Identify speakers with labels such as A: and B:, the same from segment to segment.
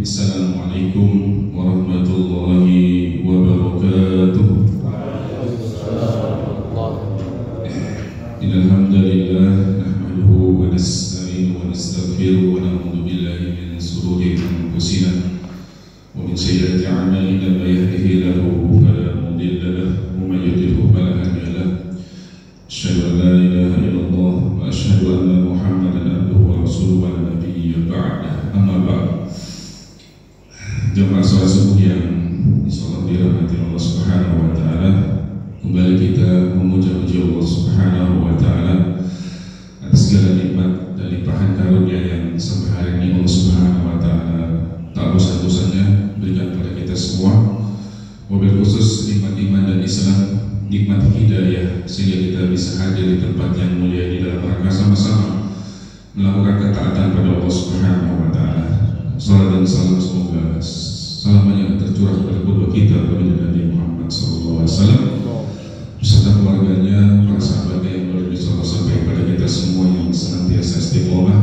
A: Assalamualaikum warahmatullahi wabarakatuh. Innalhamdulillah nahmaduhu wa nasta'inuhu wa nastaghfiruhu wa na'udzu billahi min shururi anfusina wa min sayyiati a'malina may yahdihillahu fala mudilla lahu wa may yudlilhu fala hadiya lahu. Asyhadu an la ilaha illallah wa asyhadu anna Muhammadan abduhu wa rasuluhu wa la nabiyya ba'da. Amma ba'd. Jemaah salat subuh yang insyaallah dirahmati Allah Subhanahu wa taala, kembali kita memuja-muji Allah Subhanahu wa taala atas segala nikmat dan limpahan karunia yang sampai hari ini Allah Subhanahu wa taala tak bosan-bosannya berikan pada kita semua. Wabil khusus nikmat iman dan Islam, nikmat hidayah, sehingga kita bisa hadir di tempat yang mulia di dalam rangka sama-sama melakukan ketaatan pada Allah Subhanahu wa taala. Salam dan salam semoga selamanya tercurah kepada qudwah kita baginda Nabi Muhammad SAW beserta keluarganya, para sahabatnya yang luar biasa sampai kepada kita semua yang senantiasa istiqomah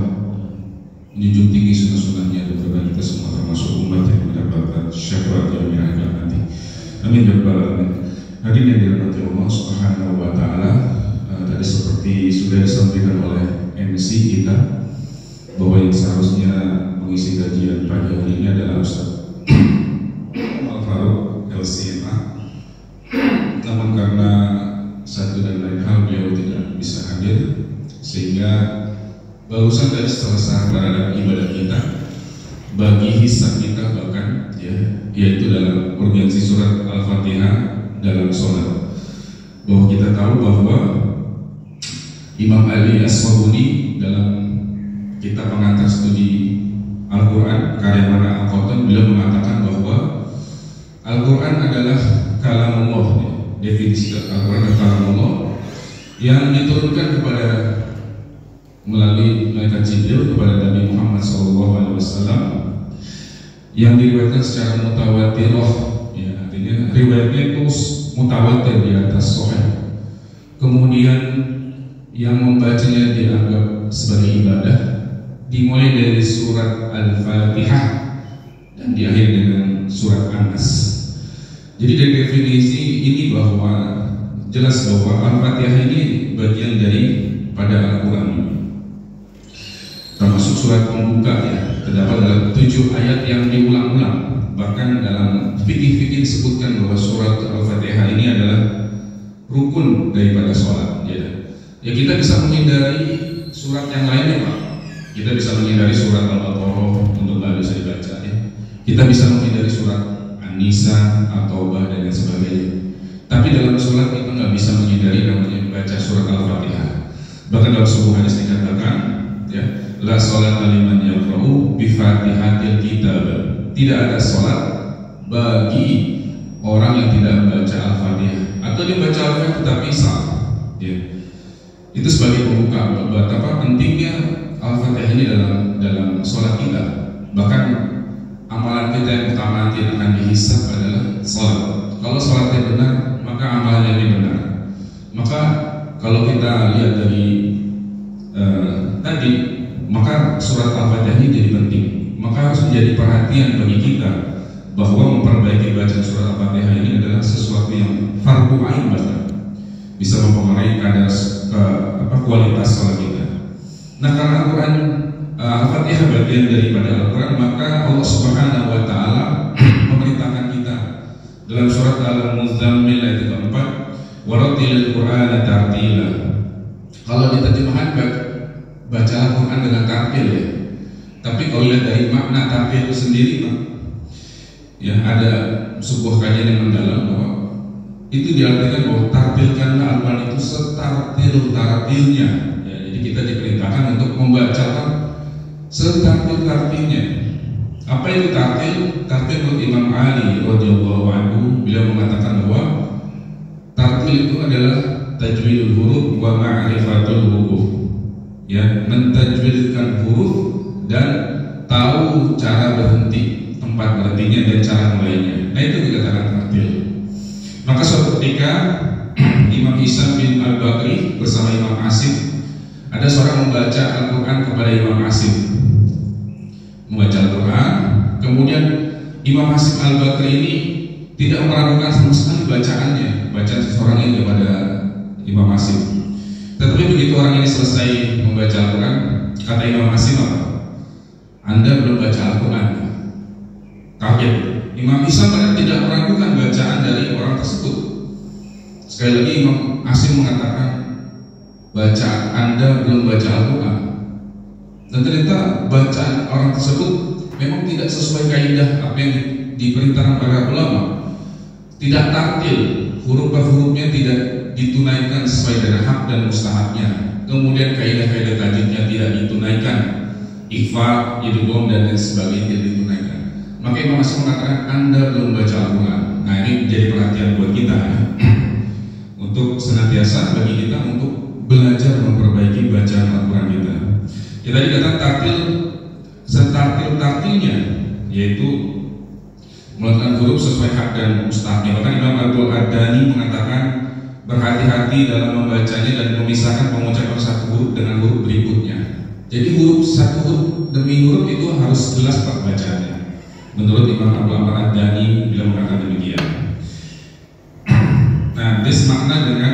A: menjunjung tinggi sunnah-sunnahnya dan berbahagia kita semua termasuk umat yang mendapatkan syafaat yaumil akhir nanti. Amin ya rabbal alamin. Hadirin yang dirahmati Allah Subhanahu wa taala, tadi seperti sudah disampaikan oleh MC kita bahwa yang seharusnya mengisi kajian pagi hari ini adalah Ustaz Al-Faruq LCMA, namun karena satu dan lain hal beliau tidak bisa hadir, sehingga barusan tadi selesai terhadap ibadah kita bagi hisab kita bahkan ya, yaitu dalam urgensi surat Al-Fatihah dalam sholat. Bahwa kita tahu bahwa Imam Ali As-Sabuni dalam kitab pengantar studi Al-Quran karya Mana Al-Qatan, beliau mengatakan bahwa Al-Quran adalah kalamullah, definisi Al-Quran adalah kalamullah yang diturunkan kepada melalui malaikat Jibril kepada Nabi Muhammad SAW, yang diriwayatkan secara mutawatirah, ya, artinya riwayatnya itu mutawatir di atas sahih, kemudian yang membacanya dianggap sebagai ibadah, dimulai dari surat Al-Fatihah dan diakhiri dengan surat An-Nas. Jadi dari definisi ini bahwa jelas bahwa Al-Fatihah ini bagian dari pada Al-Quran ini, termasuk surat pembuka ya, terdapat dalam 7 ayat yang diulang-ulang. Bahkan dalam fikih-fikih disebutkan bahwa surat Al-Fatihah ini adalah rukun daripada sholat ya. Ya kita bisa menghindari surat yang lainnya Pak. Kita bisa menghindari surat Al-Baqarah untuk nggak bisa dibaca ya. Kita bisa menghindari surat An-Nisa atau Taubah dan lain sebagainya. Tapi dalam sholat kita nggak bisa menghindari namanya membaca surat Al-Fatihah. Bahkan dalam sebuah hadis dikatakan ya, la sholat liman yaqra'u bi fatihatil kitab. Tidak ada sholat bagi orang yang tidak membaca Al-Fatihah, atau dia baca Al-Fatihah tetapi salah ya. Itu sebagai pembuka betapa pentingnya Al-Fatihah ini dalam sholat kita. Bahkan amalan kita yang utama nanti akan dihisab adalah sholat. Kalau sholatnya benar, maka amalannya ini benar. Maka kalau kita lihat dari tadi, maka surat Al-Fatihah ini jadi penting. Maka harus menjadi perhatian bagi kita bahwa memperbaiki bacaan surat Al-Fatihah ini adalah sesuatu yang fardu ain, bahkan bisa mempengaruhi kadar kualitas sholat kita. Nah, karena Al-Quran Al-Fatihah bagian daripada Al-Quran, maka Allah Subhanahu wa taala memerintahkan kita dalam surat Al-Muzammil ayat keempat, "Warattilil Qur'ana tartila." Kalau diterjemahkan baca Al-Quran dengan tartil ya. Tapi kalau lihat dari makna tartil itu sendiri Pak, ya ada sebuah kajian yang mendalam bahwa itu diartikan bahwa tartilkanlah Al-Quran itu setartil-tartilnya ya. Jadi kita diperintahkan untuk membacakan setartil-tartilnya. Apa itu tartil? Tartil menurut Imam Ali radhiyallahu anhu, beliau mengatakan bahwa tartil itu adalah tajwidul huruf wa ma'rifatul huruf ya, mentajwidkan huruf dan tahu cara berhenti, tempat berhentinya dan cara mulainya. Nah itu dikatakan tartil. Maka suatu ketika Imam Hisam bin Al-Bakri bersama Imam Asim, ada seorang membaca Al-Quran kepada Imam Asim, membaca Al-Quran, kemudian Imam Hasyim Al-Bakri ini tidak meragukan sama sekali bacaan seseorang ini kepada Imam Hasyim. Tetapi begitu orang ini selesai membaca Al-Quran, kata Imam Hasyim apa? Anda belum baca Al-Quran. Kaget. Imam Hasyim tidak meragukan bacaan dari orang tersebut. Sekali lagi Imam Hasyim mengatakan, bacaan Anda belum baca Al-Quran. Dan ternyata bacaan orang tersebut memang tidak sesuai kaidah apa yang diperintahkan para ulama. Tidak tartil, huruf per hurufnya tidak ditunaikan sesuai dengan hak dan mustahabnya. Kemudian kaidah-kaidah tajwidnya tidak ditunaikan, ikhfa, idgham dan lain sebagainya tidak ditunaikan. Maka Imam Hasyim mengatakan Anda belum baca Al-Quran. Nah, ini jadi perhatian buat kita ya. Untuk senantiasa bagi kita untuk belajar memperbaiki bacaan Al-Quran kita. Kita dikatakan tartil setartil-tartilnya, yaitu melakukan huruf sesuai hak dan mustahabnya. Bahkan Imam Al-Adani mengatakan berhati-hati dalam membacanya dan memisahkan pengucapan satu huruf dengan huruf berikutnya. Jadi huruf satu huruf demi huruf itu harus jelas bacaannya. Menurut Imam Al-Adani beliau mengatakan demikian. Nah, ini semakna dengan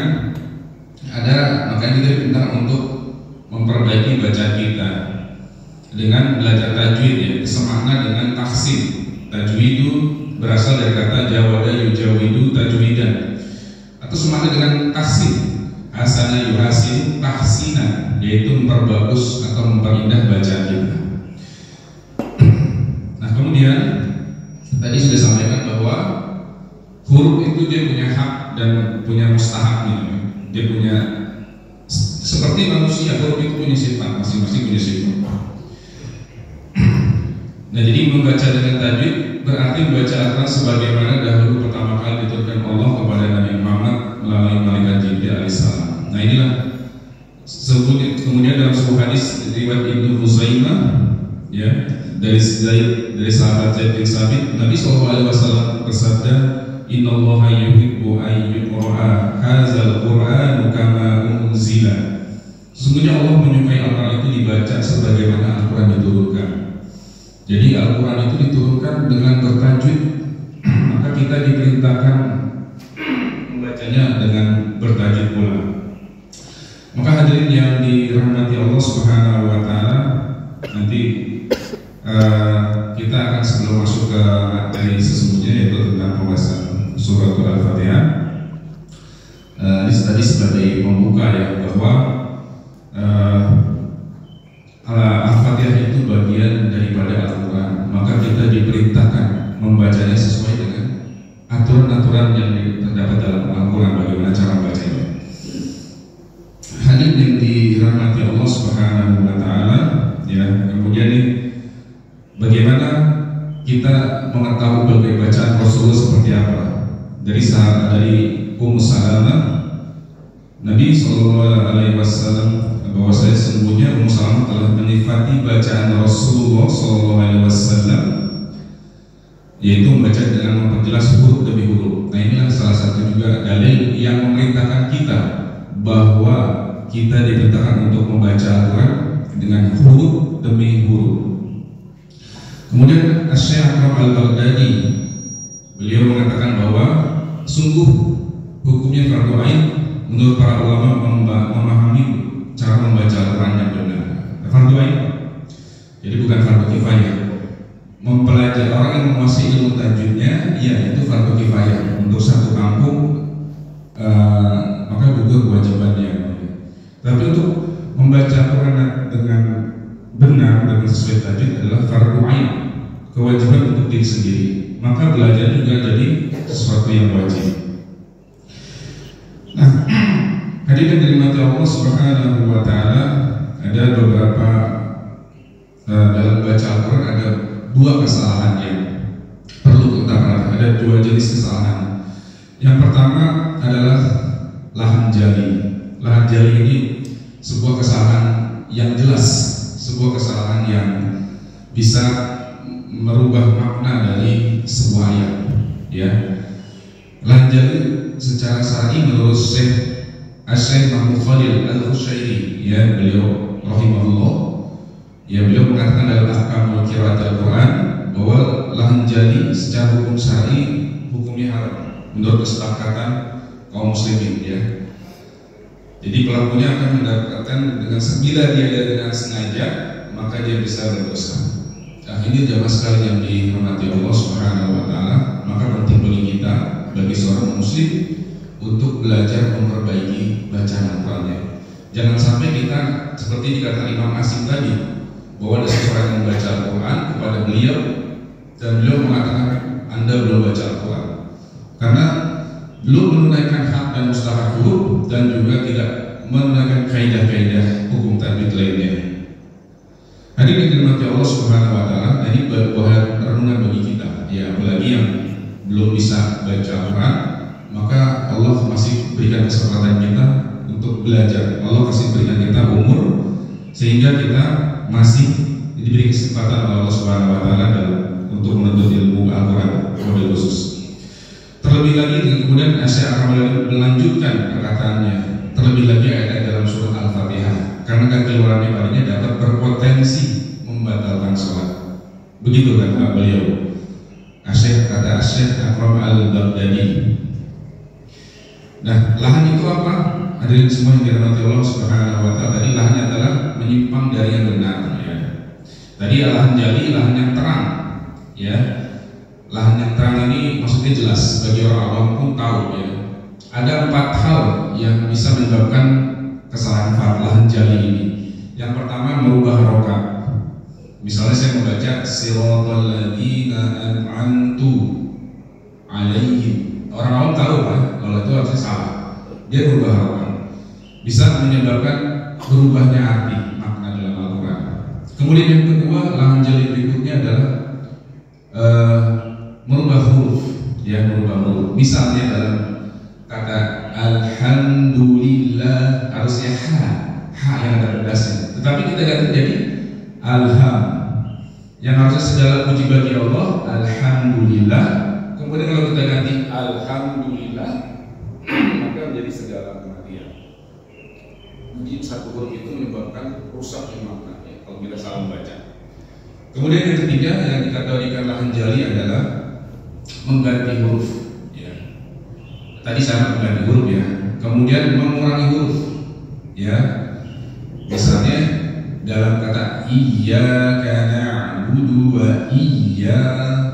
A: makanya kita diperintahkan untuk memperbaiki bacaan kita dengan belajar tajwid ya, semakna dengan tahsin. Tajwidu berasal dari kata jawada yujawidu tajwidan, atau semakna dengan tahsin, hasana yuhasin tahsina, yaitu memperbagus atau memperindah bacaan kita. Nah, kemudian tadi sudah sampaikan bahwa huruf itu dia punya hak dan punya mustahabnya. Dia punya, seperti manusia, huruf itu punya sifat, masing-masing punya sifat. Nah, jadi membaca dengan tajwid berarti membaca Al-Quran sebagaimana dahulu pertama kali diturunkan Allah kepada Nabi Muhammad melalui malaikat Jibril alaihissalam. Nah, inilah kemudian dalam sebuah hadis riwayat Ibnu Huzaimah ya, dari sahabat Zaid bin Sabit, Nabi SAW bersabda, Innallaha yuhibbu an yuqra'a hadzal Qur'anu kama unzila. Sesungguhnya Allah menyukai Al-Quran itu dibaca sebagaimana Al-Quran diturunkan. Jadi Al-Quran itu diturunkan dengan bertajwid, maka kita diperintahkan membacanya dengan bertajwid pula. Maka hadirin yang dirahmati Allah Subhanahu wa Ta'ala, nanti kita akan sebelum masuk ke materi sesungguhnya, yaitu tentang pembahasan surat Al-Fatihah. Ini tadi sebagai pembuka ya, bahwa Al-Fatihah itu bagian daripada Al-Quran, maka kita diperintahkan membacanya sesuai dengan aturan-aturan yang terdapat dalam Al-Quran, bagaimana cara membacanya. Hadirin yang dirahmati Allah Subhanahu wa Ta'ala ya, kemudian ini bagaimana kita mengetahui bagaimana bacaan Rasulullah seperti apa. Dari Ummu Salamah, Nabi SAW bahwa saya sesungguhnya Ummu Salamah telah menikmati bacaan Rasulullah SAW, yaitu membaca dengan memperjelas huruf demi huruf. Nah, inilah salah satu juga dalil yang memerintahkan kita bahwa kita diperintahkan untuk membaca Al-Quran dengan huruf demi huruf. Kemudian Syekh Akram Al-Baghdadi beliau mengatakan bahwa sungguh hukumnya fardu ain menurut para ulama memahami cara membaca Al-Quran yang benar. Fardu ain, jadi bukan fardu kifayah. Mempelajari orang yang menguasai ilmu tajwidnya, ya itu fardu kifayah untuk satu kampung, maka gugur kewajibannya. Tapi untuk membaca Al-Quran dengan benar dengan sesuai tajwid adalah fardu ain, kewajiban untuk diri sendiri. Maka belajar juga jadi sesuatu yang wajib. Nah, hadirin dirahmati Allah Subhanahu wa Ta'ala, ada beberapa dalam baca Al-Quran ada dua kesalahan yang perlu kita perhatikan. Ada dua jenis kesalahan. Yang pertama adalah lahan jali. Lahan jali ini sebuah kesalahan yang jelas, sebuah kesalahan yang bisa merubah makna dari sebuah ayat. Ya, lahan jali secara syar'i menurut Syekh Mahmud Khalil Al-Hushairi, ya, beliau rahimahullah, ya, beliau mengatakan dalam ahkamul qiraat Al-Quran bahwa lahan jali secara hukum syar'i hukumnya haram menurut kesepakatan kaum muslimin ya. Jadi pelakunya akan mendapatkan dengan bila dia dengan sengaja maka dia bisa berdosa. Nah ini jamaah sekali yang dihormati Allah Subhanahu wa taala, maka penting bagi kita, bagi seorang muslim untuk belajar memperbaiki bacaan Al-Qur'annya. Jangan sampai kita seperti dikatakan Imam Asim tadi, bahwa ada seseorang yang membaca Al-Quran kepada beliau dan beliau mengatakan Anda belum baca Al-Quran karena belum menunaikan hak dan mustahak huruf dan juga tidak menunaikan kaidah-kaidah hukum tajwid lainnya. Hadirin dirahmati Allah Subhanahu wa taala, ini buah renungan bagi kita ya, apalagi yang belum bisa baca Al-Quran, maka Allah masih berikan kesempatan kita untuk belajar. Allah masih berikan kita umur sehingga kita masih diberi kesempatan oleh Allah Subhanahu wa taala untuk menuntut ilmu Al-Quran model khusus. Terlebih lagi kemudian saya akan melanjutkan perkataannya. Terlebih lagi ayat dalam surat Al-Fatihah, karena kekeluarannya padanya dapat berpotensi membatalkan sholat. Begitu kata beliau. Kata Syekh Akram Al-Baghdadi. Nah, lahan itu apa? Hadirin semua yang dirahmati Allah Subhanahu wa taala, tadi lahannya adalah menyimpang dari yang benar ya. Tadi lahan jali, lahan yang terang ya. Lahan yang terang ini maksudnya jelas bagi orang awam pun tahu ya. Ada 4 hal yang bisa menyebabkan kesalahan lahan jali ini. Yang pertama merubah harokat. Misalnya saya membaca siratal ladzina an'amtu alaihim. Orang awam tahu kan kalau itu harusnya salah. Dia berubah harokat. Bisa menyebabkan berubahnya arti makna dalam Al-Quran. Kemudian yang kedua, lahan jali berikutnya adalah merubah huruf, ya merubah huruf. Misalnya dalam kata alhamdulillah harusnya ha yang ada pedasnya, tetapi kita ganti jadi alham, yang harusnya segala puji bagi Allah, alhamdulillah. Kemudian kalau kita ganti alhamdulillah maka menjadi segala kematian. Jadi satu huruf itu menyebabkan rusaknya makna ya, kalau kita salah membaca. Kemudian yang ketiga yang dikategorikan lahan jali adalah mengganti huruf ya. Tadi sama mengganti huruf ya. Kemudian mengurangi huruf ya. Misalnya dalam kata iyyaka na'budu wa iya,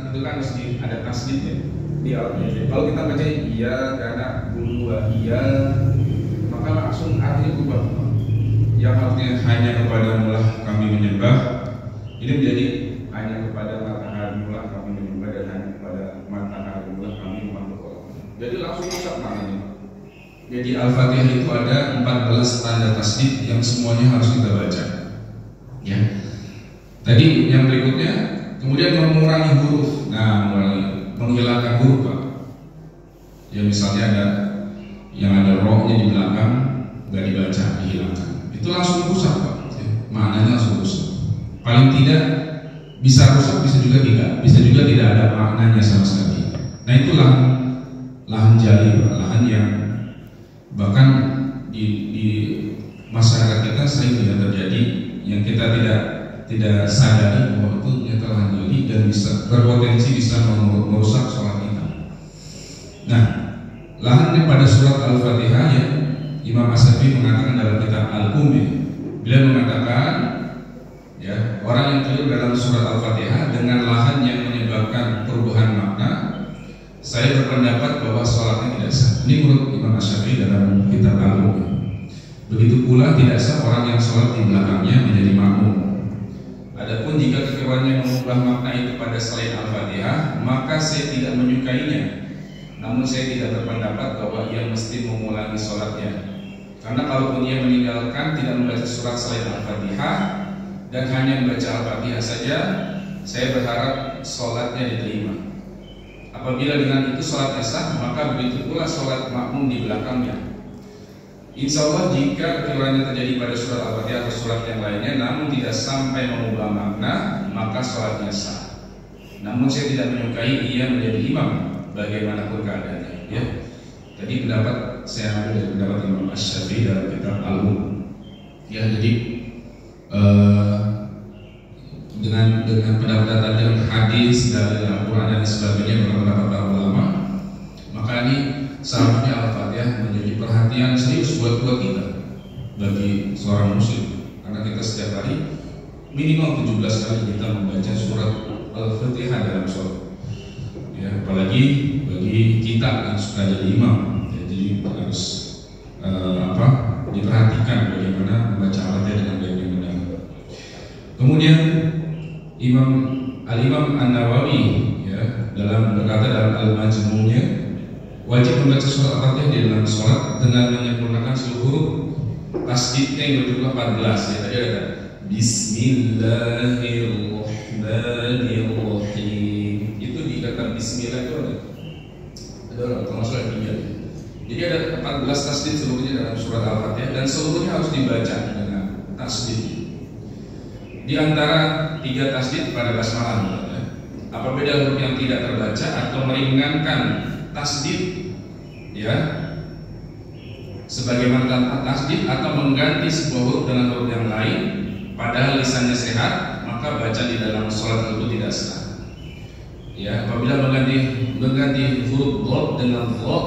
A: itu kan mesti ada tasdid ya di Arabnya. Kalau kita baca iyyaka na'budu wa iya, maka langsung artinya berubah. Yang artinya hanya kepadamu lah kami menyembah, ini menjadi hanya kepada matahari lah kami menyembah, dan hanya kepada matahari lah kami memandu. Jadi langsung rusak maknanya. Jadi Al-Fatihah itu ada 14 tanda tasdid yang semuanya harus kita baca. Ya. Tadi yang berikutnya, kemudian mengurangi huruf. Nah, menghilangkan huruf Pak. Ya misalnya ada yang ada rohnya di belakang nggak dibaca, dihilangkan. Itu langsung rusak Pak. Maknanya langsung rusak. Paling tidak bisa rusak, bisa juga tidak ada maknanya sama sekali. Nah itulah lahan jali, lahan yang bahkan di masyarakat kita sering tidak terjadi, yang kita tidak sadari bahwa itu ternyata lahan jali dan bisa berpotensi bisa merusak sholat kita. Nah, lahannya pada surat Al-Fatihah ya, Imam As-Safi mengatakan dalam kitab Al-Ummi, beliau mengatakan ya, orang yang keliru dalam surat Al-Fatihah dengan lahan yang menyebabkan perubahan makna, saya berpendapat bahwa sholatnya tidak sah. Ini menurut Imam Asy-Syafi'i dalam kitab Al-Ummi. Begitu pula tidak sah orang yang sholat di belakangnya menjadi makmum. Adapun jika kekeliruannya mengubah makna itu pada selain Al-Fatihah, maka saya tidak menyukainya. Namun saya tidak berpendapat bahwa ia mesti mengulangi sholatnya. Karena kalaupun ia meninggalkan tidak membaca surat selain Al-Fatihah dan hanya membaca Al-Fatihah saja, saya berharap sholatnya diterima. Apabila dengan itu sholatnya sah, maka begitu pula sholat makmum di belakangnya. Insya Allah jika kekeliruannya terjadi pada surat Al-Fatihah atau surat yang lainnya, namun tidak sampai mengubah makna, maka sholatnya sah. Namun saya tidak menyukai ia menjadi imam bagaimanapun keadaannya. Ya. Jadi pendapat saya ambil dari pendapat Imam Asy-Syafi'i dalam kitab Al-Ummi. Ya, jadi dengan pendapat dan hadis dari Al-Quran dan sebagainya, pendapat para ulama, maka ini seharusnya Al-Fatihah menjadi perhatian serius buat kita, bagi seorang muslim, karena kita setiap hari minimal 17 kali kita membaca surat Al-Fatihah dalam sholat. Ya, apalagi bagi kita yang suka jadi imam, ya, jadi harus diperhatikan bagaimana membaca Al-Fatihah dengan baik dan benar. Kemudian Al-Imam An-Nawawi, ya, dalam berkata dalam Al-Majmu'-nya, wajib membaca surat Al-Fatihah di dalam sholat dengan menyempurnakan seluruh tasdidnya yang berjumlah 14. Ya, tadi ada Bismillahirrahmanirrahim. Itu di kata Bismillah itu ada termasuk yang 3. Jadi ada 14 tasdid seluruhnya dalam surat Al-Fatihah, dan seluruhnya harus dibaca dengan tasdid. Di antara 3 tasdid pada basmalah, ya. Apabila huruf yang tidak terbaca atau meringankan tasdid, ya, sebagaimana tanpa tasdid, atau mengganti sebuah huruf dengan huruf yang lain padahal lisannya sehat, maka baca di dalam sholat itu tidak sah. Ya, apabila mengganti huruf dhad dengan dhad,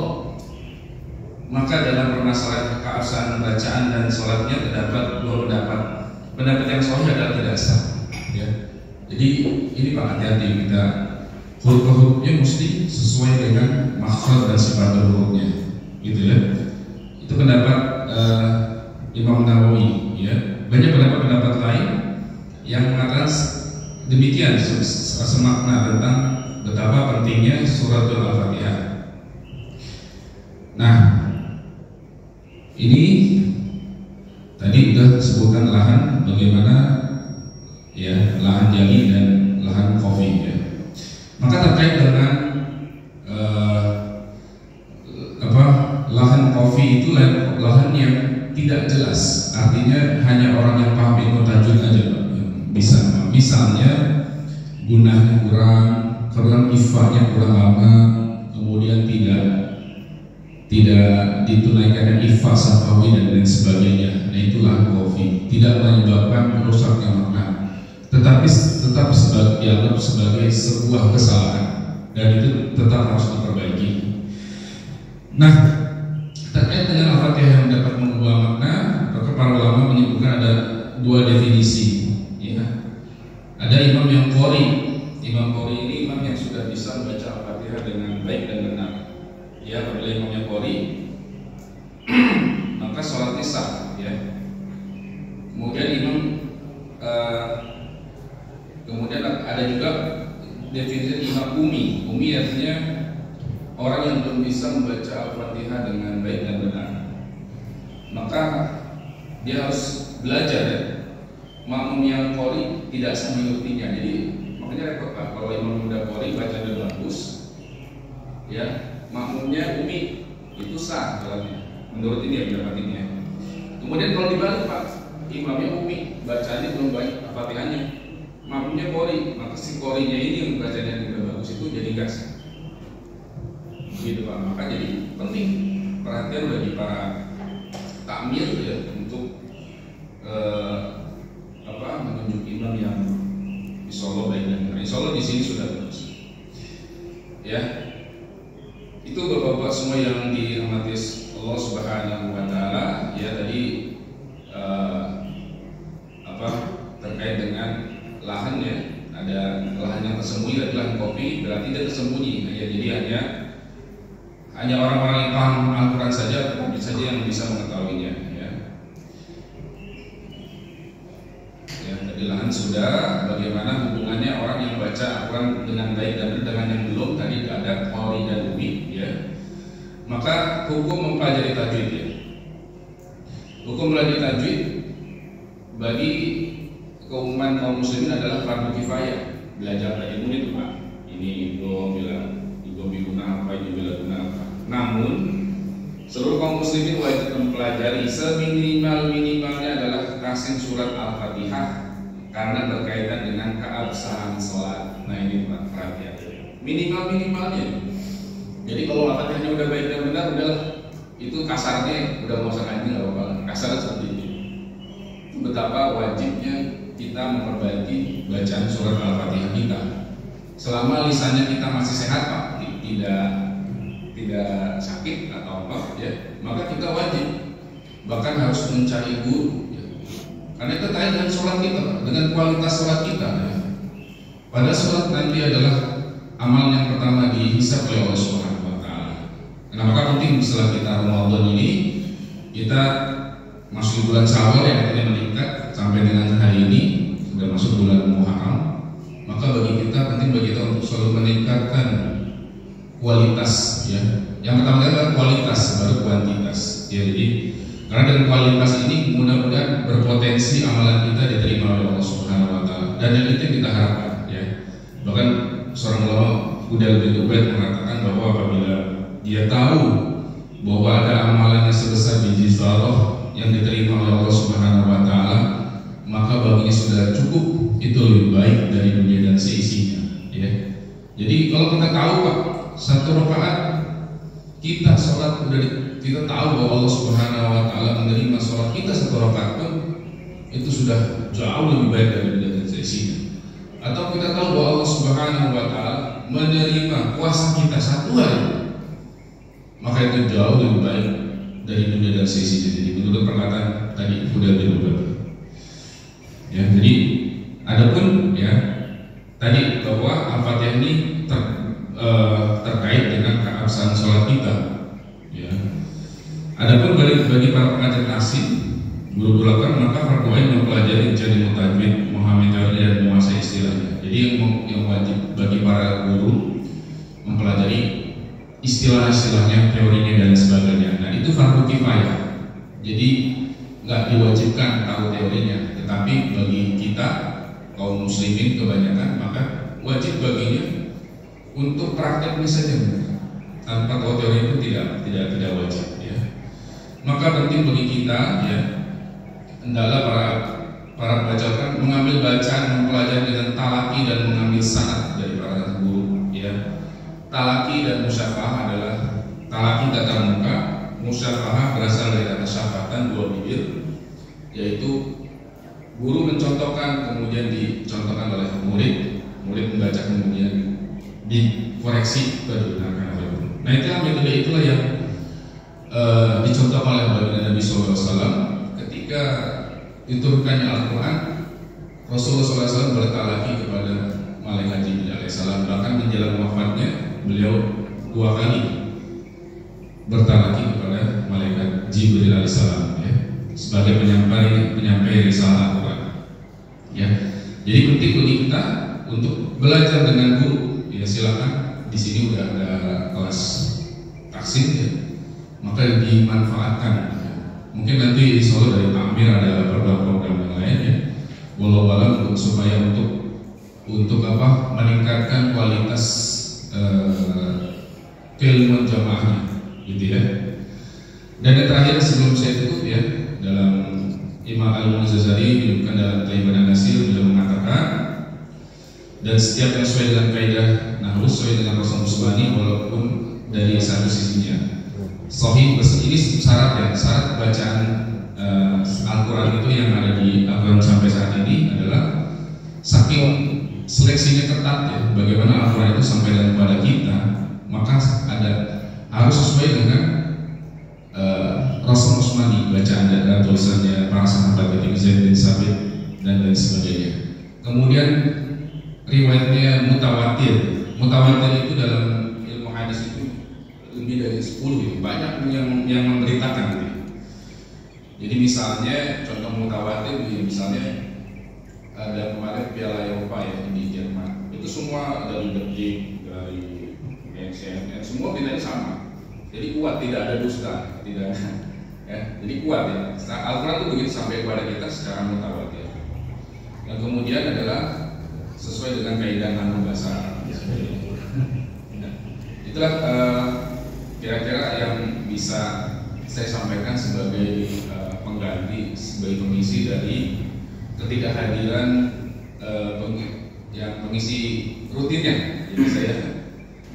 A: maka dalam permasalahan keabsahan bacaan dan sholatnya terdapat 2 pendapat. Pendapat yang sahih adalah tidak sah. Ya. Jadi ini Pak, hati-hati, kita huruf-hurufnya mesti sesuai dengan makhraj dan sifat hurufnya, gitu ya. Itu pendapat Imam Nawawi, ya. Banyak pendapat-pendapat lain yang mengatakan demikian, semakna tentang betapa pentingnya suratul Al-Fatihah. Nah, ini tadi sudah disebutkan lahan, bagaimana ya lahan jali dan lahan kopi, ya. Maka terkait dengan lahan kopi itu lahan yang tidak jelas, artinya hanya orang yang paham ilmu tajwid aja yang bisa. Misalnya gunanya kurang ifahnya kurang lama, kemudian tidak ditunaikan ifah safawi dan lain sebagainya. Nah, itu lahan kopi, tidak menyebabkan merusaknya makna, tetapi tetap dianggap sebagai sebuah kesalahan, dan itu tetap harus diperbaiki. Nah, terkait dengan Al-Fatihah yang dapat mengubah makna, maka para ulama menyebutkan ada 2 definisi, ya. Ada imam yang qori. Imam qori ini imam yang sudah bisa membaca Al-Fatihah dengan baik dan benar. Ya, apabila imamnya qori, maka sholatnya sah, ya. Kemudian ada juga definisi imam umi. Umi artinya orang yang belum bisa membaca Al-Fatihah dengan baik dan benar, maka dia harus belajar, ya. Makmum yang qori tidak bisa mengikutinya, jadi makanya repot Pak. Kalau imam udah qori bacanya bagus, ya, makmumnya umi, itu sah sholatnya menurut ini, ya, pendapat ini, ya. Kemudian kalau dibalik Pak, imamnya umi, bacanya belum baik Al-Fatihahnya, makmumnya qori, maka si qorinya ini yang bacanya tidak bagus, itu jadi gas, gitu Pak. Maka jadi penting perhatian bagi para takmir, ya, untuk menunjuk imam yang insyaallah baik dan benar. Insyaallah di sini sudah bagus, ya. Itu bapak-bapak semua yang dirahmati Allah Subhanahu wa taala, ya. Tadi terkait dengan lahannya, ada lahan yang tersembunyi, ada lahan kopi, berarti dia tersembunyi, ya. Jadi hanya orang-orang yang paham Al-Quran saja yang bisa mengetahuinya, ya. Ya, tadi lahan sudah, bagaimana hubungannya orang yang baca Al-Quran dengan baik dan dengan yang belum, tadi ada qori dan umi, ya. Maka hukum mempelajari tajwid, ya. Hukum belajar tajwid bagi keumuman kaum muslimin adalah fardu kifayah. Belajar tajwid itu Pak, ini belum bilang guna apa, ini bila guna apa. Namun seluruh kaum muslimin wajib mempelajari seminimal-minimalnya adalah tahsin surat Al-Fatihah, karena berkaitan dengan keabsahan sholat. Nah, ini Pak, perhatian minimal-minimalnya. Jadi kalau Al-Fatihahnya udah baik dan benar, udahlah, itu kasarnya udah mau usah ngaji, nggak apa-apa, kasarnya seperti itu. Betapa wajibnya
B: kita memperbaiki bacaan surat Al-Fatihah kita. Selama lisannya kita masih sehat Pak, tidak sakit atau apa ya, maka kita wajib bahkan harus mencari guru ya. Karena itu terkait dengan sholat kita, dengan kualitas sholat kita ya. Pada sholat nanti adalah amal yang pertama dihisab oleh Allah Subhanahu wa Ta'ala. Kenapa penting setelah kita Ramadan ini kita masuk bulan Syawal yang akan meningkat sampai dengan hari ini sudah masuk bulan Muharram, maka bagi kita penting bagi kita untuk selalu meningkatkan kualitas ya. Yang pertama adalah kualitas baru kuantitas ya. Jadi karena dengan kualitas ini mudah-mudahan berpotensi amalan kita diterima oleh Allah Subhanahu wa Ta'ala, dan yang itu kita harapkan ya. Bahkan seorang ulama Fudail bin Ubaid mengatakan bahwa apabila dia tahu bahwa ada amalan yang sebesar biji zarrah yang diterima oleh Allah Subhanahu wa Ta'ala, maka baginya sudah cukup, itu lebih baik dari dunia dan seisinya ya. Jadi kalau kita tahu Pak, satu rakaat kita sholat kita tahu bahwa Allah Subhanahu wa Ta'ala menerima sholat kita satu rakaat pun itu sudah jauh lebih baik dari dunia dan seisinya. Atau kita tahu bahwa Allah Subhanahu wa Ta'ala menerima puasa kita satu hari, maka itu jauh lebih baik dari dunia dan seisinya. Jadi menurut perkataan tadi Fudail bin Ubaid ya. Jadi adapun ya tadi bahwa Al-Fatihah ini terkait dengan keabsahan sholat kita ya. Adapun bagi para pengajar nasib guru kan, maka fardu ain mempelajari jadi mutajwid, memahami teori dan menguasai istilahnya. Jadi yang wajib bagi para guru mempelajari istilah-istilahnya, teorinya dan sebagainya. Nah itu fardu kifayah. Jadi nggak diwajibkan tahu teorinya, tetapi bagi kita kaum muslimin kebanyakan maka wajib baginya untuk prakteknya saja, tanpa tahu teori itu tidak wajib ya. Maka penting bagi kita ya, hendaklah para pelajar kan mengambil bacaan, mempelajari dengan talaki dan mengambil sanad dari para guru ya. Talaki dan musyafahah adalah talaki tatap muka, musyafahah berasal dari kata syafatan, dua bibir, yaitu guru mencontohkan kemudian dicontohkan oleh murid membaca kemudian dikoreksi baru digunakan oleh guru. Nah itulah metode itulah yang dicontohkan oleh baginda Nabi SAW ketika diturunkannya Al-Quran. Rasulullah SAW bertalaki kepada malaikat Jibril alaihissalam, bahkan menjelang wafatnya beliau 2 kali bertalaki kepada malaikat Jibril alaihissalam ya, sebagai penyampai risalah Al-Quran ya. Jadi penting bagi kita untuk belajar dengan guru ya. Silakan di sini udah ada kelas taksin ya, maka dimanfaatkan ya. Mungkin nanti insya Allah dari takmir ada program-program yang lain ya, walau supaya untuk meningkatkan kualitas keilmuan jamaahnya gitu ya. Dan yang terakhir sebelum saya tutup ya, dalam Imam Al-Muzazari menyebutkan dalam Taiban An-Nasir, beliau mengatakan, dan setiap yang sesuai dengan kaidah nahwu sesuai dengan Rasul Musbani walaupun dari satu sisinya sahih. Ini syarat bacaan Al-Quran itu yang ada di Al-Quran sampai saat ini adalah saking seleksinya ketat ya, bagaimana Al-Quran itu sampai kepada kita, maka harus sesuai dengan Rasul Musmani, bacaan dan tulisannya para sahabat ketika Zaid bin Sabit dan lain sebagainya. Kemudian riwayatnya mutawatir itu dalam ilmu hadis itu lebih dari 10 gitu. Banyak yang memberitakan gitu. Jadi misalnya contoh mutawatir misalnya ada kemarin Piala Eropa ya di Jerman, itu semua dari Detik, dari CNN, semua bedanya sama. Jadi kuat, tidak ada dusta, tidak ya. Jadi kuat ya. Al-Quran itu begitu sampai kepada kita secara mutawatir. Yang kemudian adalah sesuai dengan kaidah nahwu bahasa Arab. Itulah kira-kira yang bisa saya sampaikan sebagai pengganti, sebagai pengisi dari ketidakhadiran yang pengisi rutinnya. Jadi saya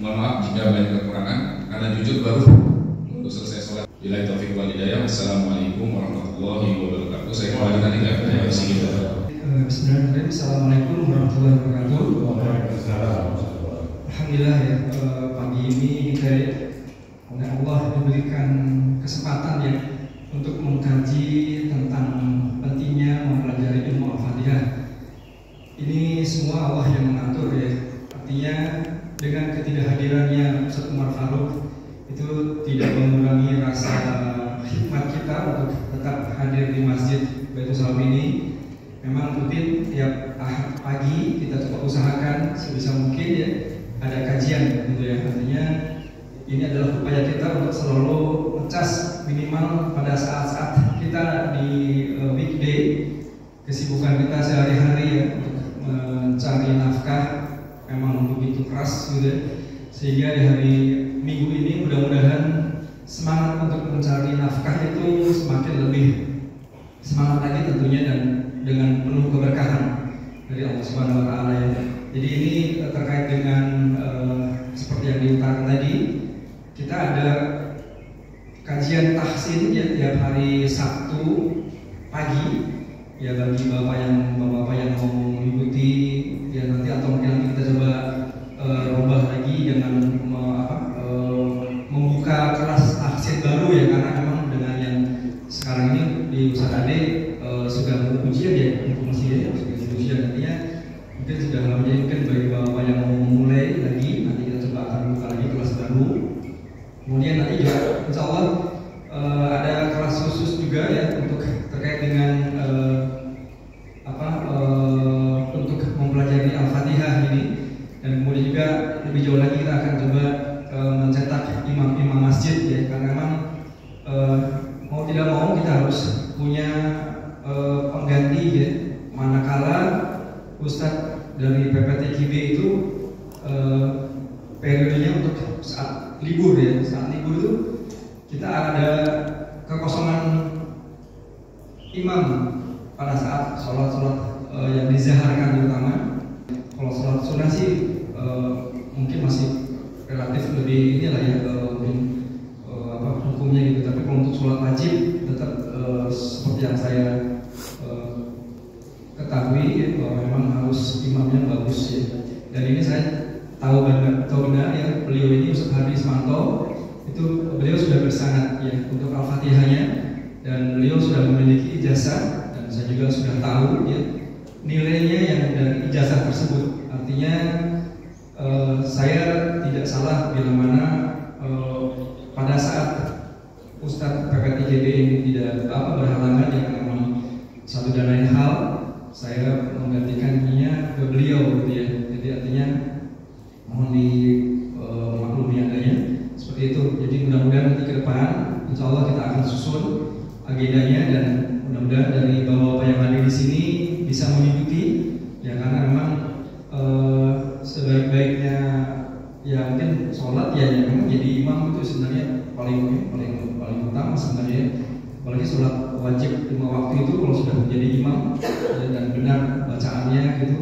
B: mohon maaf jika banyak kekurangan, karena jujur baru selesai sholat. Billahi taufiq wal hidayah. Wassalamualaikum warahmatullahi wabarakatuh. Saya kembali nanti ke
C: Bismillahirrahmanirrahim. Assalamualaikum warahmatullahi wabarakatuh.
D: Waalaikumsalam.
C: Alhamdulillah ya, pagi ini kita oleh Allah diberikan kesempatan ya untuk mengkaji tentang pentingnya mempelajari ilmu Al-Fatihah. Ini semua Allah yang mengatur ya. Artinya dengan ketidakhadirannya Ustaz Umar Faruk itu tidak mengurangi rasa hikmat kita untuk tetap hadir di Masjid Baitul Salam ini. Memang rutin tiap Ahad pagi kita coba usahakan sebisa mungkin ya ada kajian gitu ya. Artinya ini adalah upaya kita untuk selalu ngecas minimal pada saat-saat kita di weekday, kesibukan kita sehari-hari ya untuk mencari nafkah memang begitu keras gitu ya. Sehingga di hari Minggu ini mudah-mudahan semangat untuk mencari nafkah itu semakin lebih semangat lagi tentunya dan dengan penuh keberkahan dari Allah Subhanahu wa taala ya. Jadi ini terkait dengan seperti yang diutarakan tadi, kita ada kajian tahsin ya tiap hari Sabtu pagi ya bagi bapak yang mau mengikuti ya nanti atau mungkin nanti kita coba rubah lagi dengan membuka kelas tahsin baru ya, karena memang dengan yang sekarang ini di Ustaz Ade sudah ujian ya informasinya ya, sudah ujian nantinya mungkin sudah menjadikan bagi bapak yang mau memulai lagi nanti kita coba akan buka lagi kelas baru. Kemudian nanti juga insya Allah ada kelas khusus juga ya untuk terkait dengan untuk mempelajari Al-Fatihah ini, dan kemudian juga lebih jauh lagi kita akan coba mencetak imam-imam masjid ya, karena memang mau tidak mau kita harus punya pengganti ya, manakala Ustadz dari PPTKB itu periodenya untuk saat libur ya, saat libur itu kita ada kekosongan imam pada saat sholat-sholat yang dizaharkan terutama. Kalau sholat sunnah sih mungkin masih relatif lebih inilah ya mungkin hukumnya gitu, tapi kalau untuk sholat wajib tetap seperti yang saya ketahui ya, memang harus imamnya bagus ya. Dan ini saya tahu benar ya, beliau ini Ustaz Hadi Ismanto itu beliau sudah bersanad ya untuk Al-Fatihahnya, dan beliau sudah memiliki ijazah, dan saya juga sudah tahu ya nilainya yang dari ijazah tersebut. Artinya saya tidak salah bila mana pada saat Ustadz PPTKB ini tidak berhalangan ya, karena satu dan lain hal saya menggantikannya ke beliau gitu ya. Jadi artinya mohon dimaklumi adanya seperti itu. Jadi mudah-mudahan nanti ke depan insya Allah kita akan susun agendanya, dan mudah-mudahan dari bapak-bapak yang hadir di sini bisa mengikuti ya, karena memang sebaik-baiknya ya mungkin sholat ya memang jadi imam itu sebenarnya paling utama sebenarnya, apalagi sholat wajib 5 waktu itu kalau sudah menjadi imam ya, dan benar bacaannya gitu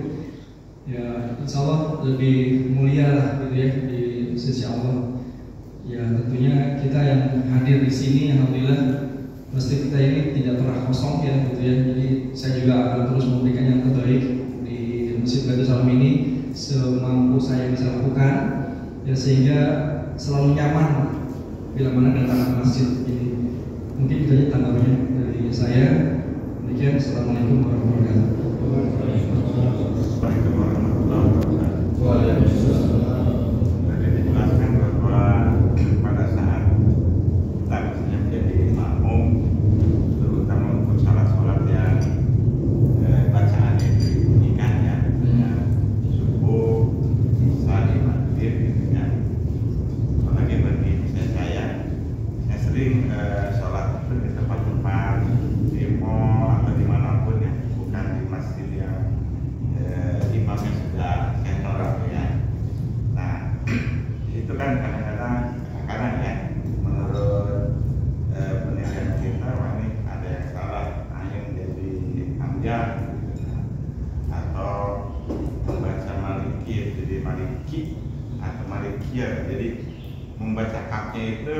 C: ya, insya Allah lebih mulia lah gitu ya di sisi Allah ya. Tentunya kita yang hadir di sini alhamdulillah masjid kita ini tidak pernah kosong ya gitu ya. Jadi saya juga akan terus memberikan yang terbaik di Masjid Baitul Salam ini semampu saya bisa lakukan ya, sehingga selalu nyaman bila mana datang ke masjid ini. Mungkin itu aja tanggapannya dari saya. Demikian, assalamualaikum warahmatullahi wabarakatuh.
D: Tadi dijelaskan bahwa pada saat kita misalnya menjadi makmum, terutama untuk sholat-sholat yang bacaannya dibunyikan ya, subuh, isya, maghrib ya. Apalagi bagi saya sering sholat itu di tempat-tempat di mall atau dimanapun ya, bukan di masjid yang imamnya sudah senior ya. Nah itu kan kadang-kadang ya menurut penilaian kita, wah ini ada yang salah, yang jadi hamzah gitu, atau membaca maliki jadi maliki atau malikiyah, jadi membaca haknya itu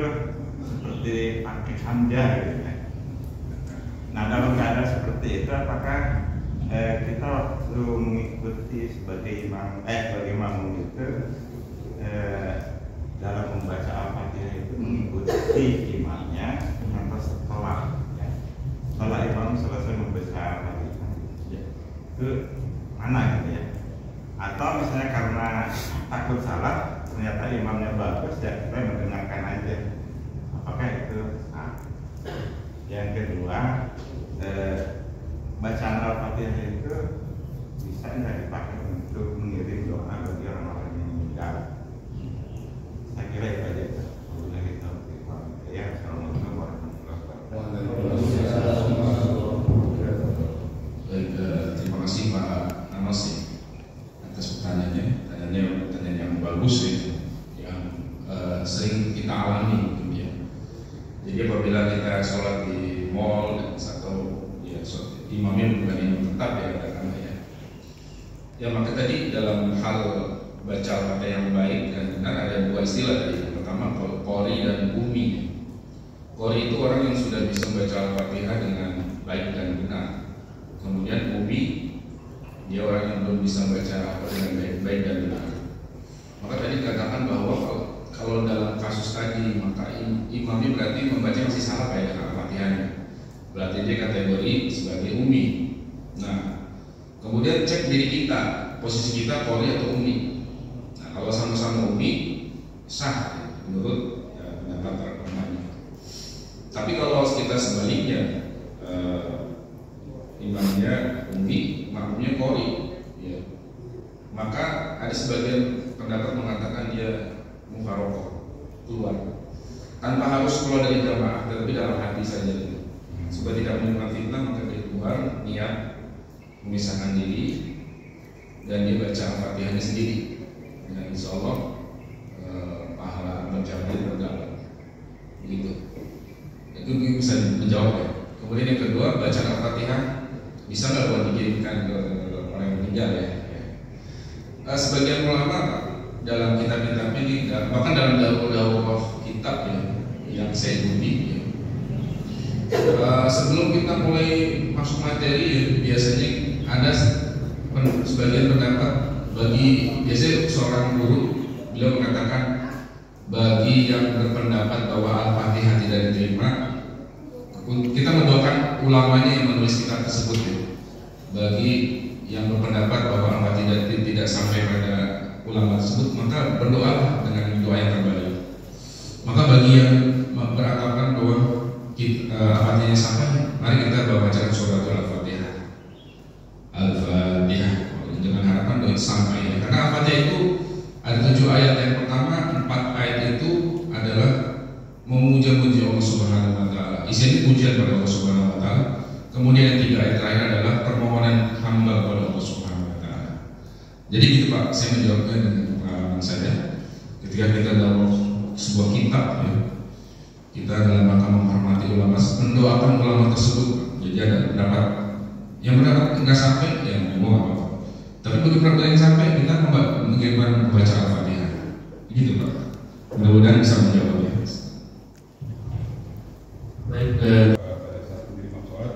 D: seperti pakai hamzah gitu kan. Nah dalam keadaan seperti itu apakah kita waktu mengikuti sebagai imam itu dalam membaca Al-Fatihah itu mengikuti imamnya atau setelah imam selesai membaca Al-Fatihah itu mana gitu ya, atau misalnya karena takut salah ternyata imamnya bagus ya kita mendengarkan aja, apakah itu yang kedua bacaan Al-Fatihah itu bisa nggak dipakai untuk mengirim doa bagi orang-orang yang meninggal? Saya kira itu aja. Assalamualaikum warahmatullahi wabarakatuh.
B: Baik, terima kasih Pak Anas atas pertanyaan yang bagus ya, yang sering kita alami gitu ya. Jadi apabila kita sholat di mall atau ya imamnya bukan imam tetap ya katakanlah ya, maka tadi dalam hal baca Al-Fatihah yang baik dan benar ada dua istilah tadi. Yang pertama qori dan umi. Qori itu orang yang sudah bisa membaca Al-Fatihah dengan baik dan benar. Kemudian umi, dia orang yang belum bisa membaca Al-Fatihah dengan baik dan benar. Maka tadi dikatakan bahwa kalau dalam kasus tadi maka imamnya berarti membaca masih salah kayak Al-Fatihahnya. Berarti dia kategori sebagai umi. Nah, kemudian cek diri kita, posisi kita qori atau umi. Nah, kalau sama-sama umi sah menurut pendapat rekamannya. Tapi kalau kita sebaliknya, imamnya umi, makmumnya qori, ya, maka ada sebagian pendapat mengatakan dia mufaroqah, keluar tanpa harus keluar dari jamaah, tetapi dalam hati saja. Supaya tidak menimbulkan fitnah, maka dia keluar niat memisahkan diri dan dia baca Al-Fatihahnya sendiri. Dan insya Allah pahala bacanya berdapat. Begitu. Itu bisa menjawab ya. Kemudian yang kedua, baca Al-Fatihah bisa nggak buat dikirimkan ke orang yang meninggal ya? Sebagian ulama dalam kitab-kitab ini, bahkan dalam daurah kitab ya, yang saya ikuti ya, sebelum kita mulai masuk materi ya, biasanya ada sebagian pendapat biasanya seorang guru beliau mengatakan bagi yang berpendapat bahwa Al-Fatihah tidak diterima, kita mendoakan ulamanya yang menulis kitab tersebut ya. Bagi yang berpendapat bahwa Al-Fatihah tidak sampai pada ulama tersebut, maka berdoa dengan doa yang terbaik. Maka bagi yang beranggapan bahwa Al-Fatihah sampai, mari kita bacakan surat Al-Fatihah. Al-Fatihah dengan harapan doa sampai ya. Karena Al-Fatihah itu ada 7 ayat. Yang pertama 4 ayat itu adalah memuja-muji Allah Subhanahu wa taala. Isinya pujian pada Allah Subhanahu wa taala. Kemudian yang 3 ayat terakhir adalah permohonan hamba kepada Allah Subhanahu wa taala. Jadi gitu Pak, saya menjawabnya dengan pengalaman saya. Ketika kita dalam sebuah kitab ya, kita dalam rangka menghormati ulama, mendoakan ulama tersebut. Jadi ada pendapat yang mendapat enggak sampai ya mau apa. Tapi bagi pendapat yang sampai kita mengirimkan membaca Al-Fatihah. Gitu Pak. Mudah-mudahan bisa menjawabnya. Baik.
E: Pada saat menerima sholat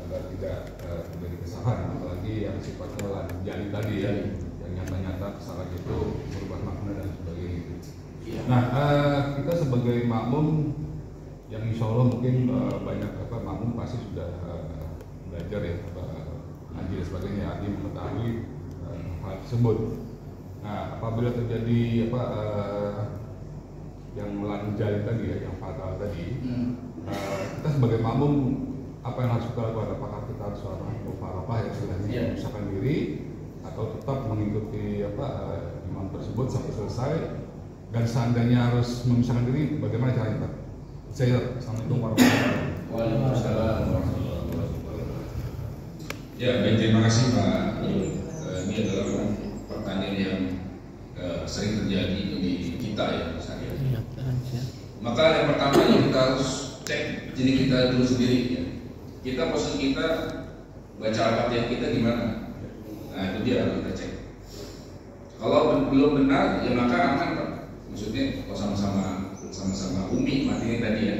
E: agar tidak terjadi kesalahan, apalagi yang sifatnya lanjani tadi ya, yang nyata-nyata kesalahan itu berubah makna dan sebagainya. Nah, kita sebagai makmum yang insya Allah mungkin banyak makmum pasti sudah belajar ya, ngaji dan sebagainya, arti mengetahui hal tersebut. Nah, apabila terjadi yang melanjari tadi ya, yang fatal tadi, kita sebagai makmum apa yang harus kita lakukan? Apakah kita harus mufaraqah yang istilahnya memisahkan diri, atau tetap mengikuti imam tersebut sampai selesai? Dan seandainya harus memisahkan diri, bagaimana caranya Pak? Saya Assalamualaikum warahmatullahi wabarakatuh.
B: Ya, baik, terima kasih Pak. Ini adalah pertanyaan yang sering terjadi di kita ya misalnya. Maka yang pertama yang kita harus cek diri kita dulu sendiri ya. Kita posisi kita baca Al-Fatihah kita gimana? Nah itu dia harus kita cek. Kalau belum benar ya maka aman Pak. Maksudnya kalau sama-sama umi matinya tadi ya,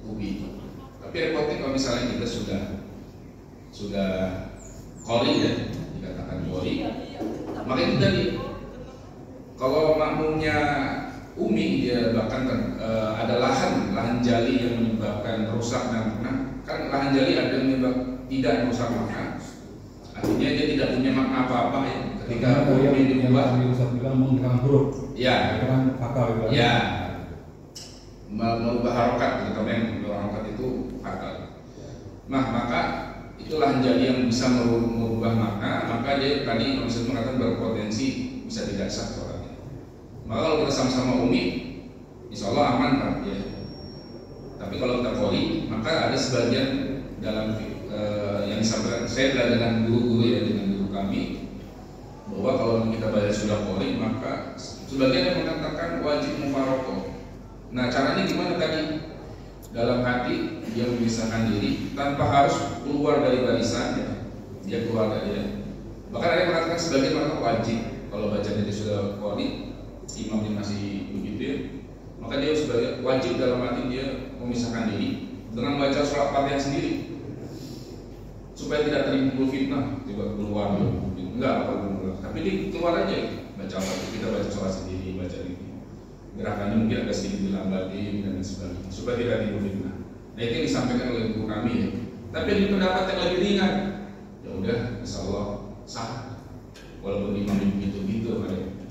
B: umi. Tapi repotnya kalau misalnya kita sudah sudah qori ya, dikatakan qori, maka itu tadi kalau makmumnya umi dia bahkan ada lahan jali yang menyebabkan rusak dan kan lahan jali ada yang menyebabkan tidak rusak makna, artinya dia tidak punya makna apa-apa ya ketika umi dibuat
E: bilang menggerakkan huruf
B: ya
E: kan fakal
B: ya merubah harokat, terutama yang merubah harokat itu fakal. Nah maka itu lahan jali yang bisa merubah makna, maka dia tadi maksud mengatakan berpotensi bisa tidak sah sholatnya. Maka kalau kita sama-sama umi, insya Allah aman Pak ya. Tapi kalau kita qori, maka ada sebagian dalam yang disampaikan saya adalah dengan guru-guru ya, dengan guru kami, bahwa kalau kita baca sudah qori, maka sebagian yang mengatakan wajib mufaroqah. Nah caranya gimana tadi? Dalam hati dia memisahkan diri tanpa harus keluar dari barisannya, dia keluar dari ya. Bahkan ada yang mengatakan sebagian mengatakan wajib kalau bacanya dia sudah qori, imamnya masih begitu ya, maka dia sebagai wajib dalam hati dia memisahkan diri dengan baca surat Fatihah sendiri supaya tidak tertimbul fitnah juga keluar enggak apa tapi dia keluar aja baca Fatihah, kita baca surat sendiri, baca ini gerakannya mungkin agak sedikit dilambatin dan sebagainya supaya tidak timbul fitnah. Nah itu yang disampaikan oleh guru kami ya. Tapi di pendapat yang lebih ringan ya udah insya Allah sah walaupun imam begitu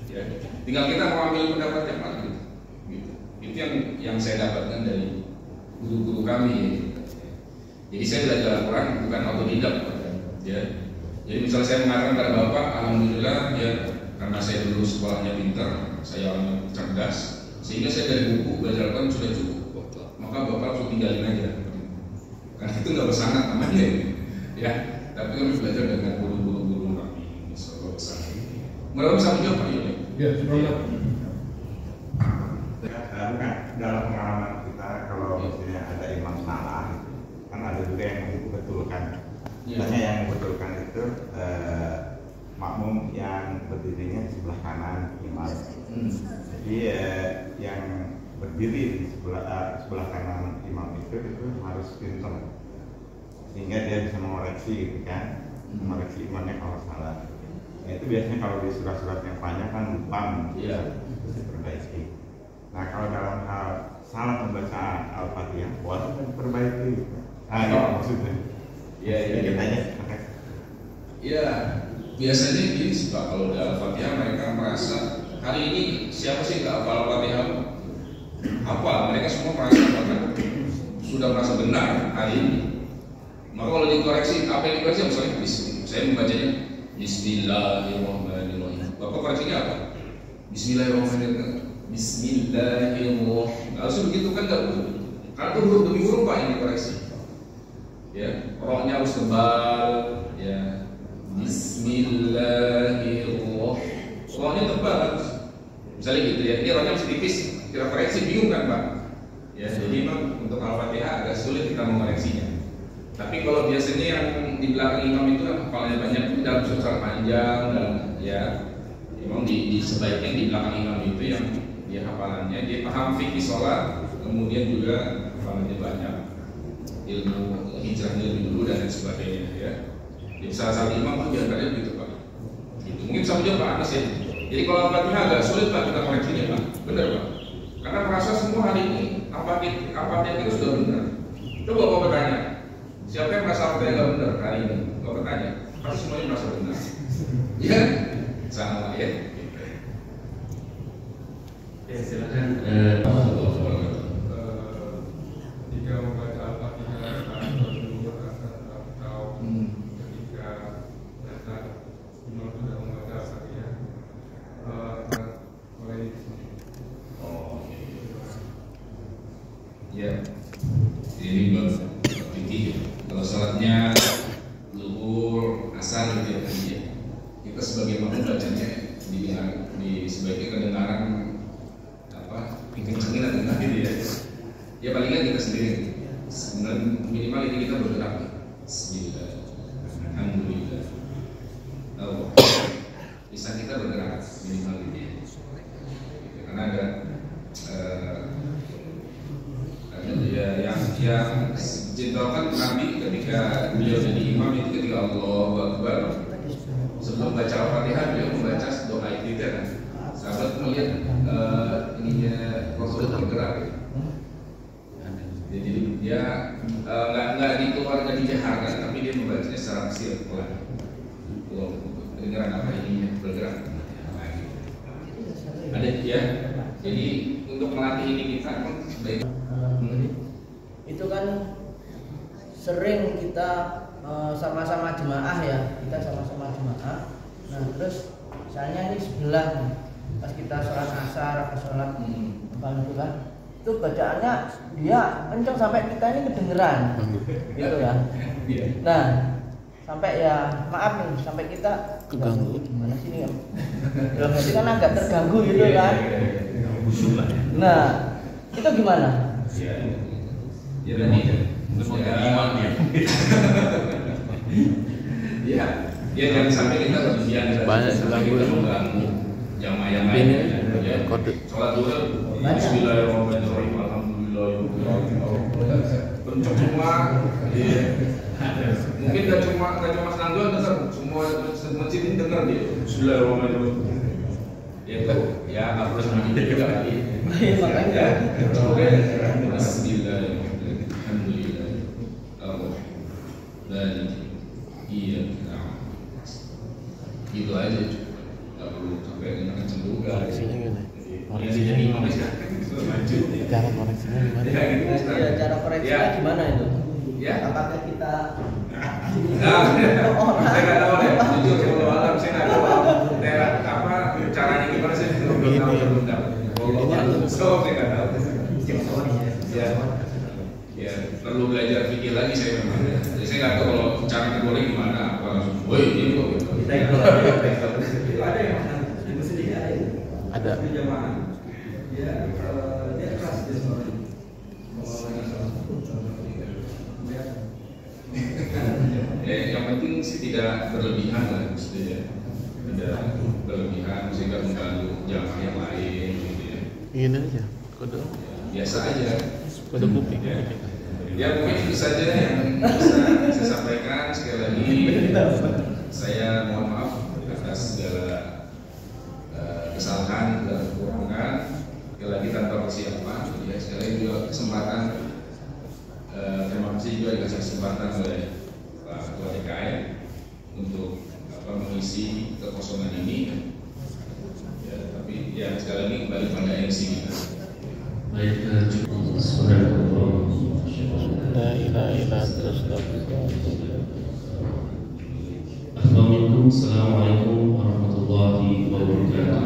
B: ya. Tinggal kita mau ambil pendapat yang mana gitu. Itu yang saya dapatkan dari guru-guru kami ya. Jadi saya belajar Al-Quran bukan otodidak ya. Jadi misalnya saya mengatakan pada Bapak, alhamdulillah ya, karena saya dulu sekolahnya pintar, saya orangnya cerdas, sehingga saya dari buku belajar Al-Quran sudah cukup. Maka Bapak harus tinggalin aja. Karena itu nggak bersanad namanya ya. Tapi kami belajar dengan guru-guru kami. Insyaallah besar. Mudah-mudahan bisa menjawab Pak Yoni.
E: Ya, sebenarnya.
D: Bukan dalam pengalaman kita kalau misalnya ada imam salah, kan ada juga yang membetulkan. Misalnya yang membetulkan itu makmum yang berdirinya di sebelah kanan imam. Jadi yang berdiri di sebelah kanan imam itu harus pintar sehingga dia bisa mengoreksi gitu kan, mengoreksi imamnya kalau salah. Nah, itu biasanya kalau di surat-surat yang panjang kan lupa terus diperbaiki. Nah kalau dalam hal salah membaca Al-Fatihah boleh diperbaiki. Itu maksudnya. Iya.
B: Iya, biasanya gini sih Pak, kalau di Al-Fatihah mereka merasa hari ini siapa sih nggak hafal Al-Fatihah? Apa? Mereka semua merasa bahkan sudah merasa benar hari ini. Maka kalau dikoreksi, apa yang dikoreksi? Misalnya saya membacanya Bismillahirrahmanirrahim. Bapak koreksinya apa? Bismillahirrahmanirrahim. Bismillahirrahmanirrahim. Harusnya begitu kan nggak begitu? Karena itu huruf demi huruf Pak yang dikoreksi. Ya, rohnya harus tebal. Ya, Bismillahirrahmanirrahim. Rohnya tebal harus. Misalnya gitu ya. Ini rohnya masih tipis. Kita koreksi bingung kan Pak? Ya, jadi memang untuk Al-Fatihah agak sulit kita mengoreksinya. Tapi kalau biasanya yang di belakang imam itu hafalnya banyak dalam surat panjang dan ya memang sebaiknya di belakang imam itu yang dia hafalannya dia paham fikih sholat, kemudian juga hafalannya banyak, ilmu hijrahnya lebih dulu dan lain sebagainya ya. Jadi salah satu imam itu diantaranya begitu Pak. Itu mungkin bisa menjawab Pak Anas ya. Jadi kalau Al-Fatihah agak sulit Pak kita koreksinya Pak, benar Pak? Karena merasa semua hari ini Al-Fatihah itu sudah benar. Coba Bapak bertanya. Siapa yang merasa apa yang nggak benar hari ini? Gak bertanya, pasti semuanya merasa benar. Iya, sama ya.
C: Ya silakan.
E: Jika membaca Al-Fatihah atau ketika datang imam sudah membaca Al-Fatihah, mulai.
B: Oh, ya. Ini bagus. Kalau sholatnya zuhur, asar gitu ya, kita sebagai makmum bacanya di sebagai kedengaran apa kencengin atau enggak gitu ya. Ya palingan kita sendiri. Minimal ini kita bergerak. Bismillah, alhamdulillah. Oh, bisa kita bergerak minimal ini. Karena ada yang diceritakan Nabi ketika beliau jadi imam itu ketika Allahu Akbar, sebelum baca Al-Fatihah beliau membaca doa iftitah kan. Sahabat melihat ininya Rasul bergerak. Jadi dia nggak dikeluarkan dijaharkan, tapi dia membacanya secara kecil pelan. Kedengaran apa ininya bergerak. Ada ya. Jadi untuk melatih ini kita kan baik.
F: Itu kan sering kita sama-sama jemaah ya, kita sama-sama jemaah. Nah terus misalnya ini sebelah nih, pas kita sholat asar atau sholat apa itu kan, itu bacaannya dia kenceng sampai kita ini kedengeran, gitu ya. Nah sampai ya maaf nih, sampai kita terganggu. Gimana sih ini? Dalam hati kan agak terganggu gitu kan. Nah itu gimana?
B: Ya tadi iman ya. Ya jangan sampai kita berlebihan, sampai kita mengganggu jamaah yang lain. Ya, sholat duha, Bismillahirrahmanirrahim, Alhamdulillah. Untuk semua, mungkin gak cuma senandung dengar, semua masjid ini dengar dia. Bismillahirrahmanirrahim. Ya itu, ya nggak perlu semuanya juga kali. Ya, oke. Bismillahirrahmanirrahim. Alhamdulillah. Dan iya, gitu aja, nggak perlu sampai dengan kenceng juga.
G: Koreksinya gimana?
B: Koreksinya gimana sih?
G: Cara koreksinya gimana?
F: Ya, cara koreksinya gimana itu?
B: Ya.
F: Apakah kita
B: saya nggak tahu deh. Jujur kalau alam saya nggak tahu. Apa caranya gimana sih? Belum tahu. So saya nggak tahu. Ya, perlu belajar pikir lagi saya memang. Jadi saya nggak tahu kalau cara kedua gimana. Apa langsung, woi ini kok gitu.
C: Ada yang mana? Sedikit ada.
G: Ada.
C: Jamaah. Ya, dia keras dia suara.
B: Yang penting sih tidak berlebihan lah, gitu ya. Tidak berlebihan sehingga mengganggu jamaah yang lain, gitu ya.
G: Ini aja, kode.
B: Biasa aja.
G: Kode kuping.
B: Ya mungkin itu saja yang bisa saya sampaikan. Sekali lagi saya mohon maaf atas segala kesalahan dan kekurangan. Sekali lagi tanpa persiapan. Ya, sekali lagi juga kesempatan. Terima kasih juga dikasih kesempatan oleh Pak Ketua DKM untuk mengisi kekosongan ini. Ya, tapi ya sekali lagi kembali pada MC kita. Baik,
G: La ilaha illa anta
H: Assalamualaikum warahmatullahi wabarakatuh.